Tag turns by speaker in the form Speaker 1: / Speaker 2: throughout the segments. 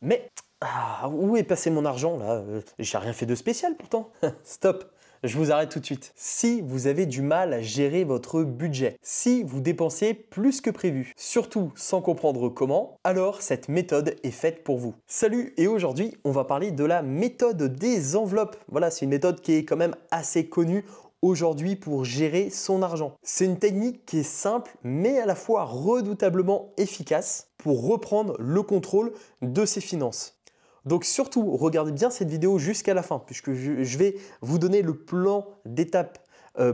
Speaker 1: Mais où est passé mon argent là? J'ai rien fait de spécial pourtant. Stop, je vous arrête tout de suite. Si vous avez du mal à gérer votre budget, si vous dépensez plus que prévu, surtout sans comprendre comment, alors cette méthode est faite pour vous. Salut, et aujourd'hui on va parler de la méthode des enveloppes. Voilà, c'est une méthode qui est quand même assez connue aujourd'hui pour gérer son argent. C'est une technique qui est simple mais à la fois redoutablement efficace pour reprendre le contrôle de ses finances. Donc surtout, regardez bien cette vidéo jusqu'à la fin puisque je vais vous donner le plan d'étape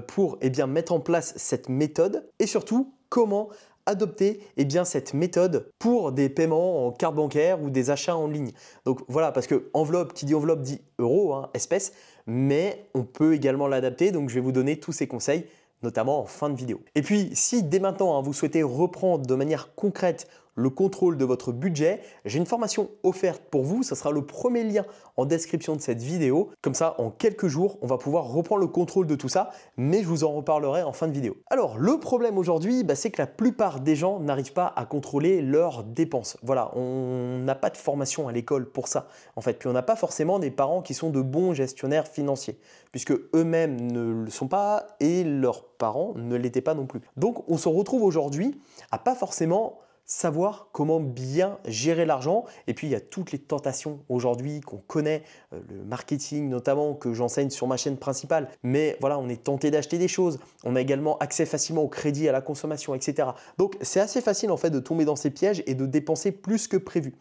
Speaker 1: pour mettre en place cette méthode et surtout comment adopter cette méthode pour des paiements en carte bancaire ou des achats en ligne. Donc voilà, parce que enveloppe, qui dit enveloppe dit euro, espèce, mais on peut également l'adapter. Donc je vais vous donner tous ces conseils, notamment en fin de vidéo. Et puis si dès maintenant vous souhaitez reprendre de manière concrète le contrôle de votre budget, j'ai une formation offerte pour vous. Ce sera le premier lien en description de cette vidéo. Comme ça, en quelques jours, on va pouvoir reprendre le contrôle de tout ça, mais je vous en reparlerai en fin de vidéo. Alors, le problème aujourd'hui, c'est que la plupart des gens n'arrivent pas à contrôler leurs dépenses. Voilà, on n'a pas de formation à l'école pour ça, en fait. Puis on n'a pas forcément des parents qui sont de bons gestionnaires financiers, puisque eux-mêmes ne le sont pas et leurs parents ne l'étaient pas non plus. Donc, on se retrouve aujourd'hui à pas forcément savoir comment bien gérer l'argent. Et puis, il y a toutes les tentations aujourd'hui qu'on connaît, le marketing notamment que j'enseigne sur ma chaîne principale. Mais voilà, on est tenté d'acheter des choses. On a également accès facilement au crédit, à la consommation, etc. Donc, c'est assez facile en fait de tomber dans ces pièges et de dépenser plus que prévu.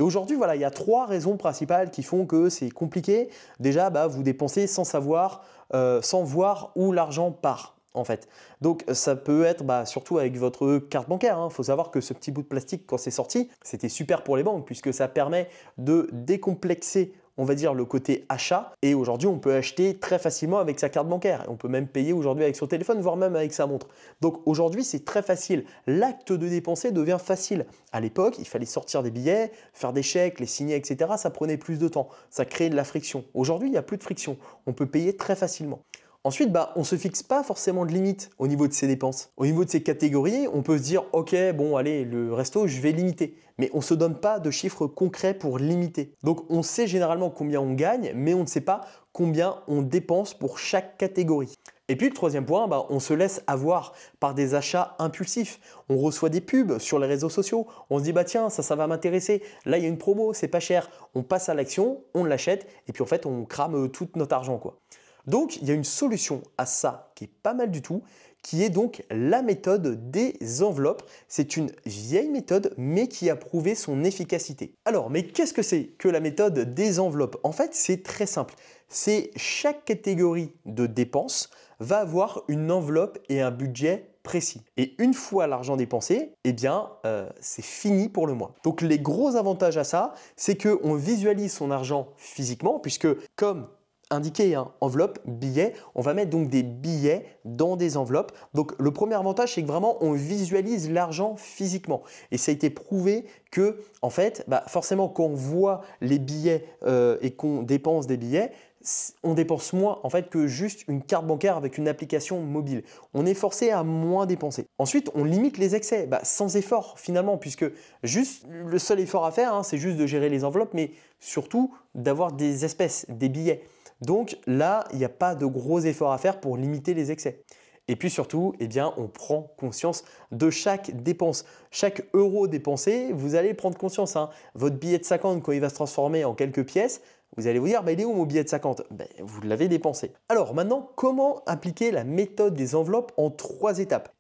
Speaker 1: Et aujourd'hui, voilà, il y a 3 raisons principales qui font que c'est compliqué. Déjà, vous dépensez sans savoir, sans voir où l'argent part. En fait. Donc ça peut être surtout avec votre carte bancaire. Il faut savoir que ce petit bout de plastique, quand c'est sorti, c'était super pour les banques puisque ça permet de décomplexer, on va dire, le côté achat. Et aujourd'hui, on peut acheter très facilement avec sa carte bancaire. On peut même payer aujourd'hui avec son téléphone, voire même avec sa montre. Donc aujourd'hui, c'est très facile. L'acte de dépenser devient facile. À l'époque, il fallait sortir des billets, faire des chèques, les signer, etc. Ça prenait plus de temps. Ça créait de la friction. Aujourd'hui, il n'y a plus de friction. On peut payer très facilement. Ensuite, on ne se fixe pas forcément de limite au niveau de ses dépenses. Au niveau de ses catégories, on peut se dire « Ok, bon, allez, le resto, je vais limiter ». Mais on ne se donne pas de chiffres concrets pour limiter. Donc, on sait généralement combien on gagne, mais on ne sait pas combien on dépense pour chaque catégorie. Et puis, le troisième point, on se laisse avoir par des achats impulsifs. On reçoit des pubs sur les réseaux sociaux. On se dit « Tiens, ça va m'intéresser. Là, il y a une promo, c'est pas cher. » On passe à l'action, on l'achète et puis en fait, on crame tout notre argent, quoi. Donc, il y a une solution à ça qui est pas mal du tout, qui est donc la méthode des enveloppes. C'est une vieille méthode, mais qui a prouvé son efficacité. Alors, mais qu'est-ce que c'est que la méthode des enveloppes? En fait, c'est très simple. C'est chaque catégorie de dépenses va avoir une enveloppe et un budget précis. Et une fois l'argent dépensé, c'est fini pour le mois. Donc, les gros avantages à ça, c'est qu'on visualise son argent physiquement, puisque comme indiqué, enveloppe, billets. On va mettre donc des billets dans des enveloppes. Donc le premier avantage, c'est que vraiment on visualise l'argent physiquement. Et ça a été prouvé que en fait, forcément quand on voit les billets et qu'on dépense des billets, on dépense moins en fait que juste une carte bancaire avec une application mobile. On est forcé à moins dépenser. Ensuite, on limite les excès, sans effort finalement, puisque juste le seul effort à faire, c'est juste de gérer les enveloppes, mais surtout d'avoir des espèces, des billets. Donc là, il n'y a pas de gros efforts à faire pour limiter les excès. Et puis surtout, on prend conscience de chaque dépense. Chaque euro dépensé, vous allez prendre conscience. Votre billet de 50, quand il va se transformer en quelques pièces, vous allez vous dire, il est où mon billet de 50 ? Vous l'avez dépensé. Alors maintenant, comment appliquer la méthode des enveloppes en 3 étapes ?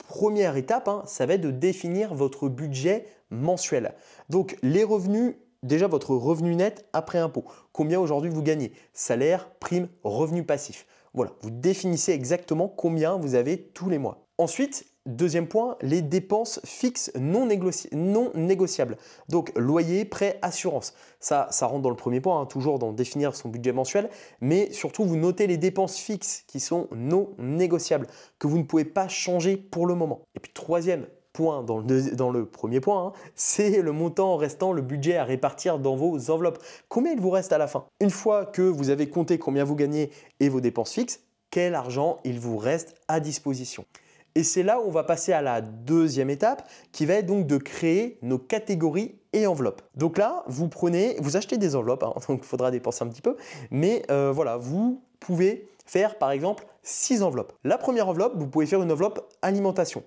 Speaker 1: Première étape, ça va être de définir votre budget mensuel. Donc les revenus, déjà votre revenu net après impôt. Combien aujourd'hui vous gagnez ? Salaire, prime, revenu passif. Voilà, vous définissez exactement combien vous avez tous les mois. Ensuite, deuxième point, les dépenses fixes non négociables. Donc loyer, prêt, assurance. Ça rentre dans le premier point, toujours dans définir son budget mensuel. Mais surtout, vous notez les dépenses fixes qui sont non négociables, que vous ne pouvez pas changer pour le moment. Et puis troisième point dans le premier point, c'est le montant restant, le budget à répartir dans vos enveloppes. Combien il vous reste à la fin? Une fois que vous avez compté combien vous gagnez et vos dépenses fixes, quel argent il vous reste à disposition? Et c'est là où on va passer à la deuxième étape qui va être donc de créer nos catégories et enveloppes. Donc là, vous achetez des enveloppes, hein, donc il faudra dépenser un petit peu, mais voilà, vous pouvez faire par exemple 6 enveloppes. La première enveloppe, vous pouvez faire une enveloppe alimentation.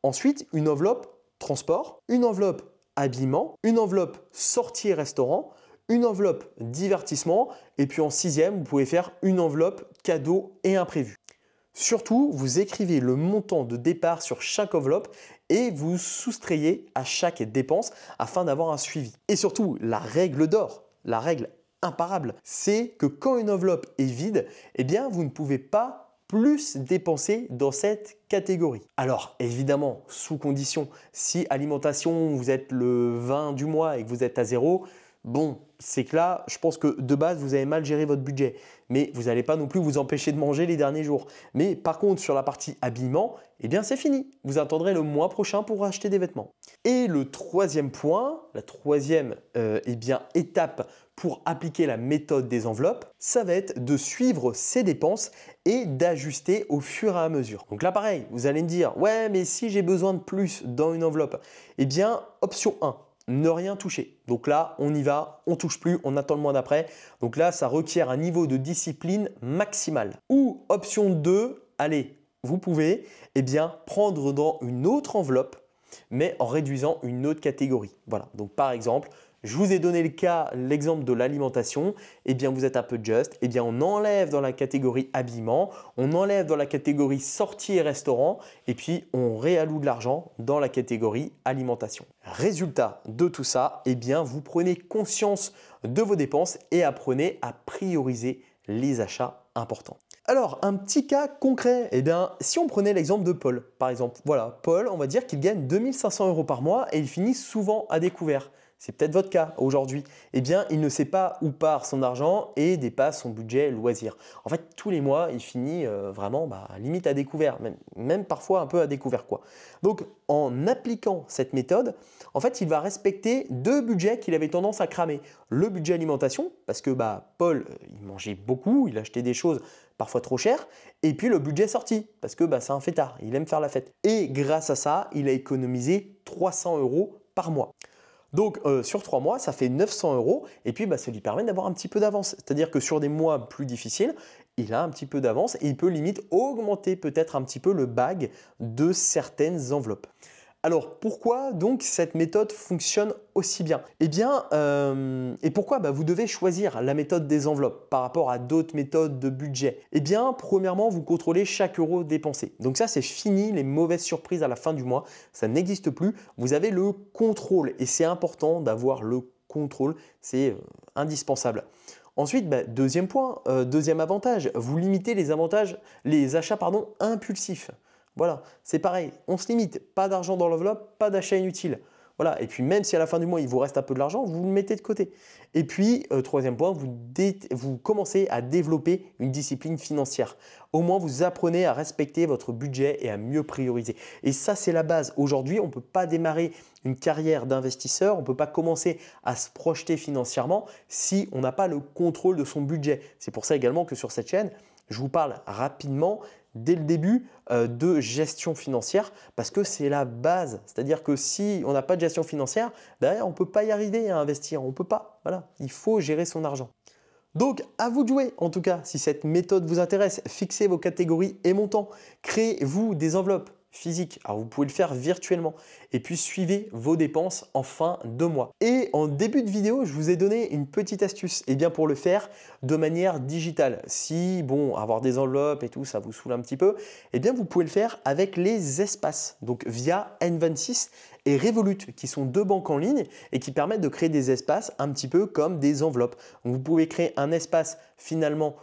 Speaker 1: Ensuite, une enveloppe transport, une enveloppe habillement, une enveloppe sortie et restaurant, une enveloppe divertissement et puis en sixième, vous pouvez faire une enveloppe cadeau et imprévu. Surtout, vous écrivez le montant de départ sur chaque enveloppe et vous soustrayez à chaque dépense afin d'avoir un suivi. Et surtout, la règle d'or, la règle imparable, c'est que quand une enveloppe est vide, eh bien, vous ne pouvez pas plus dépenser dans cette catégorie. Alors évidemment, sous condition, si alimentation, vous êtes le 20 du mois et que vous êtes à 0, bon, c'est que là, je pense que de base, vous avez mal géré votre budget. Mais vous n'allez pas non plus vous empêcher de manger les derniers jours. Mais par contre, sur la partie habillement, eh bien c'est fini. Vous attendrez le mois prochain pour acheter des vêtements. Et le troisième point, la troisième étape pour appliquer la méthode des enveloppes, ça va être de suivre ses dépenses et d'ajuster au fur et à mesure. Donc là, pareil, vous allez me dire, ouais, mais si j'ai besoin de plus dans une enveloppe, eh bien, option 1. Ne rien toucher. Donc là, on y va, on ne touche plus, on attend le mois d'après. Donc là, ça requiert un niveau de discipline maximal. Ou option 2, allez, vous pouvez prendre dans une autre enveloppe, mais en réduisant une autre catégorie. Voilà, donc par exemple, je vous ai donné l'exemple de l'alimentation. Eh bien, vous êtes un peu juste. Eh bien, on enlève dans la catégorie habillement, on enlève dans la catégorie sortie et restaurant, et puis on réalloue de l'argent dans la catégorie alimentation. Résultat de tout ça, eh bien, vous prenez conscience de vos dépenses et apprenez à prioriser les achats importants. Alors, un petit cas concret, eh bien, si on prenait l'exemple de Paul, par exemple. Voilà, Paul, on va dire qu'il gagne 2500 € par mois et il finit souvent à découvert. C'est peut-être votre cas aujourd'hui. Eh bien, il ne sait pas où part son argent et dépasse son budget loisir. En fait, tous les mois, il finit vraiment limite à découvert, même parfois un peu à découvert, quoi. Donc, en appliquant cette méthode, en fait, il va respecter deux budgets qu'il avait tendance à cramer. Le budget alimentation, parce que Paul, il mangeait beaucoup, il achetait des choses parfois trop chères, et puis le budget sortie, parce que c'est un fêtard, il aime faire la fête. Et grâce à ça, il a économisé 300 € par mois. Donc sur 3 mois, ça fait 900 € et puis ça lui permet d'avoir un petit peu d'avance. C'est-à-dire que sur des mois plus difficiles, il a un petit peu d'avance et il peut limite augmenter peut-être un petit peu le bag de certaines enveloppes. Alors pourquoi donc cette méthode fonctionne aussi bien? Eh bien, et pourquoi vous devez choisir la méthode des enveloppes par rapport à d'autres méthodes de budget? Eh bien, premièrement, vous contrôlez chaque euro dépensé. Donc ça, c'est fini les mauvaises surprises à la fin du mois. Ça n'existe plus. Vous avez le contrôle et c'est important d'avoir le contrôle. C'est indispensable. Ensuite, deuxième point, deuxième avantage, vous limitez les achats impulsifs. Voilà, c'est pareil, on se limite, pas d'argent dans l'enveloppe, pas d'achat inutile. Voilà, et puis même si à la fin du mois il vous reste un peu de l'argent, vous le mettez de côté. Et puis, troisième point, vous commencez à développer une discipline financière. Au moins, vous apprenez à respecter votre budget et à mieux prioriser. Et ça, c'est la base. Aujourd'hui, on ne peut pas démarrer une carrière d'investisseur, on ne peut pas commencer à se projeter financièrement si on n'a pas le contrôle de son budget. C'est pour ça également que sur cette chaîne, je vous parle rapidement dès le début de gestion financière parce que c'est la base. C'est-à-dire que si on n'a pas de gestion financière, derrière, on ne peut pas y arriver à investir. On ne peut pas. Voilà, il faut gérer son argent. Donc, à vous de jouer. En tout cas, si cette méthode vous intéresse, fixez vos catégories et montants. Créez-vous des enveloppes physiques. Alors, vous pouvez le faire virtuellement. Et puis, suivez vos dépenses en fin de mois. Et en début de vidéo, je vous ai donné une petite astuce. Et bien, pour le faire de manière digitale. Si, avoir des enveloppes et tout, ça vous saoule un petit peu, eh bien, vous pouvez le faire avec les espaces. Donc, via N26 et Revolut, qui sont deux banques en ligne et qui permettent de créer des espaces un petit peu comme des enveloppes. Donc, vous pouvez créer un espace finalement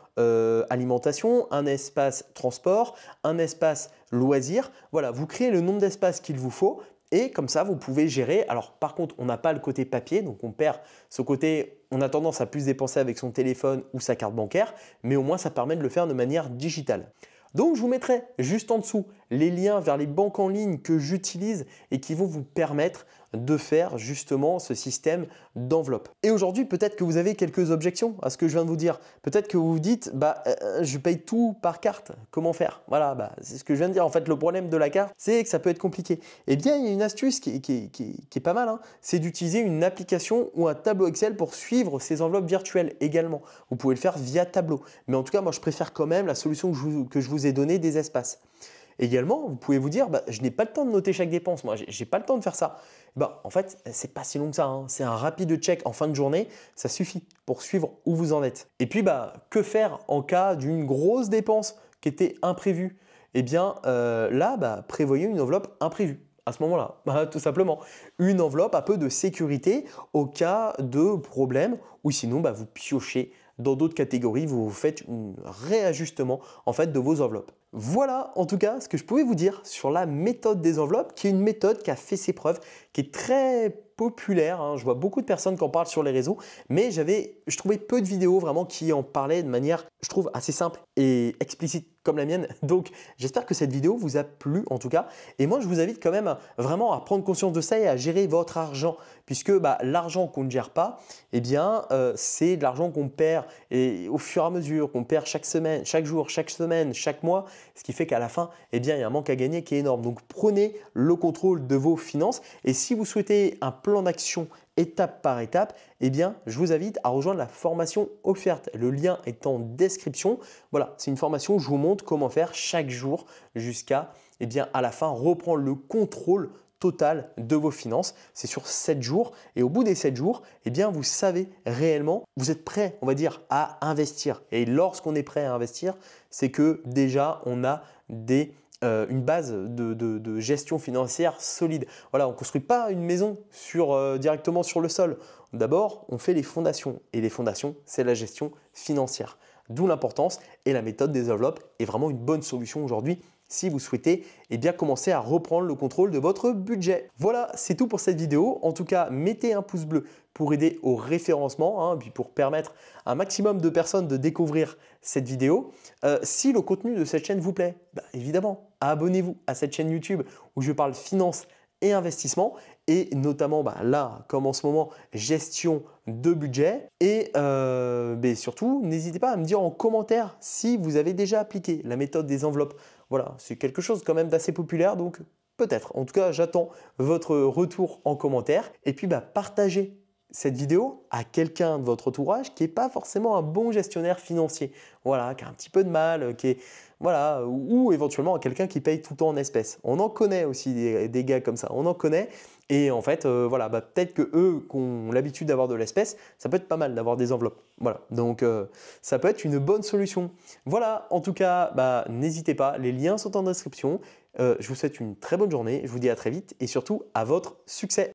Speaker 1: alimentation, un espace transport, un espace loisirs. Voilà, vous créez le nombre d'espaces qu'il vous faut et comme ça, vous pouvez gérer. Alors par contre, on n'a pas le côté papier, donc on perd ce côté, on a tendance à plus dépenser avec son téléphone ou sa carte bancaire, mais au moins ça permet de le faire de manière digitale. Donc je vous mettrai juste en dessous les liens vers les banques en ligne que j'utilise et qui vont vous permettre de faire justement ce système d'enveloppe. Et aujourd'hui, peut-être que vous avez quelques objections à ce que je viens de vous dire. Peut-être que vous vous dites, je paye tout par carte. Comment faire? Voilà, c'est ce que je viens de dire. En fait, le problème de la carte, c'est que ça peut être compliqué. Eh bien, il y a une astuce qui est pas mal, hein. C'est d'utiliser une application ou un tableau Excel pour suivre ces enveloppes virtuelles également. Vous pouvez le faire via tableau. Mais en tout cas, moi, je préfère quand même la solution que je vous ai donnée des espaces. Également, vous pouvez vous dire, je n'ai pas le temps de noter chaque dépense, moi, j'ai pas le temps de faire ça. En fait, c'est pas si long que ça, hein. C'est un rapide check en fin de journée, ça suffit pour suivre où vous en êtes. Et puis, que faire en cas d'une grosse dépense qui était imprévue? Eh bien, prévoyez une enveloppe imprévue. À ce moment-là, tout simplement, une enveloppe un peu de sécurité au cas de problème, ou sinon, vous piochez dans d'autres catégories, vous faites un réajustement en fait de vos enveloppes. Voilà en tout cas ce que je pouvais vous dire sur la méthode des enveloppes, qui est une méthode qui a fait ses preuves, qui est très populaire, hein. Je vois beaucoup de personnes qui en parlent sur les réseaux, mais je trouvais peu de vidéos vraiment qui en parlaient de manière, je trouve, assez simple et explicite comme la mienne. Donc j'espère que cette vidéo vous a plu en tout cas. Et moi je vous invite quand même vraiment à prendre conscience de ça et à gérer votre argent, puisque l'argent qu'on ne gère pas, eh bien c'est de l'argent qu'on perd, et au fur et à mesure qu'on perd chaque semaine, chaque jour, chaque semaine, chaque mois, ce qui fait qu'à la fin, eh bien il y a un manque à gagner qui est énorme. Donc prenez le contrôle de vos finances, et si vous souhaitez un plan d'action étape par étape, eh bien, je vous invite à rejoindre la formation offerte. Le lien est en description. Voilà, c'est une formation où je vous montre comment faire chaque jour jusqu'à, à la fin, reprendre le contrôle total de vos finances. C'est sur 7 jours, et au bout des 7 jours, vous savez réellement, vous êtes prêt, on va dire, à investir. Et lorsqu'on est prêt à investir, c'est que déjà, on a une base de gestion financière solide. Voilà, on ne construit pas une maison directement sur le sol. D'abord, on fait les fondations. Et les fondations, c'est la gestion financière. D'où l'importance, et la méthode des enveloppes est vraiment une bonne solution aujourd'hui si vous souhaitez commencer à reprendre le contrôle de votre budget. Voilà, c'est tout pour cette vidéo. En tout cas, mettez un pouce bleu pour aider au référencement, puis pour permettre à un maximum de personnes de découvrir cette vidéo. Si le contenu de cette chaîne vous plaît, évidemment, abonnez-vous à cette chaîne YouTube où je parle finance et investissement, et notamment là, comme en ce moment, gestion de budget. Et surtout, n'hésitez pas à me dire en commentaire si vous avez déjà appliqué la méthode des enveloppes. Voilà, c'est quelque chose quand même d'assez populaire, donc peut-être. En tout cas, j'attends votre retour en commentaire. Et puis, partagez cette vidéo à quelqu'un de votre entourage qui n'est pas forcément un bon gestionnaire financier. Voilà, qui a un petit peu de mal, ou éventuellement à quelqu'un qui paye tout le temps en espèces. On en connaît aussi des gars comme ça, on en connaît. Et en fait, peut-être que eux qui ont l'habitude d'avoir de l'espèce, ça peut être pas mal d'avoir des enveloppes. Voilà, donc ça peut être une bonne solution. Voilà, en tout cas, n'hésitez pas, les liens sont en description. Je vous souhaite une très bonne journée, je vous dis à très vite, et surtout à votre succès.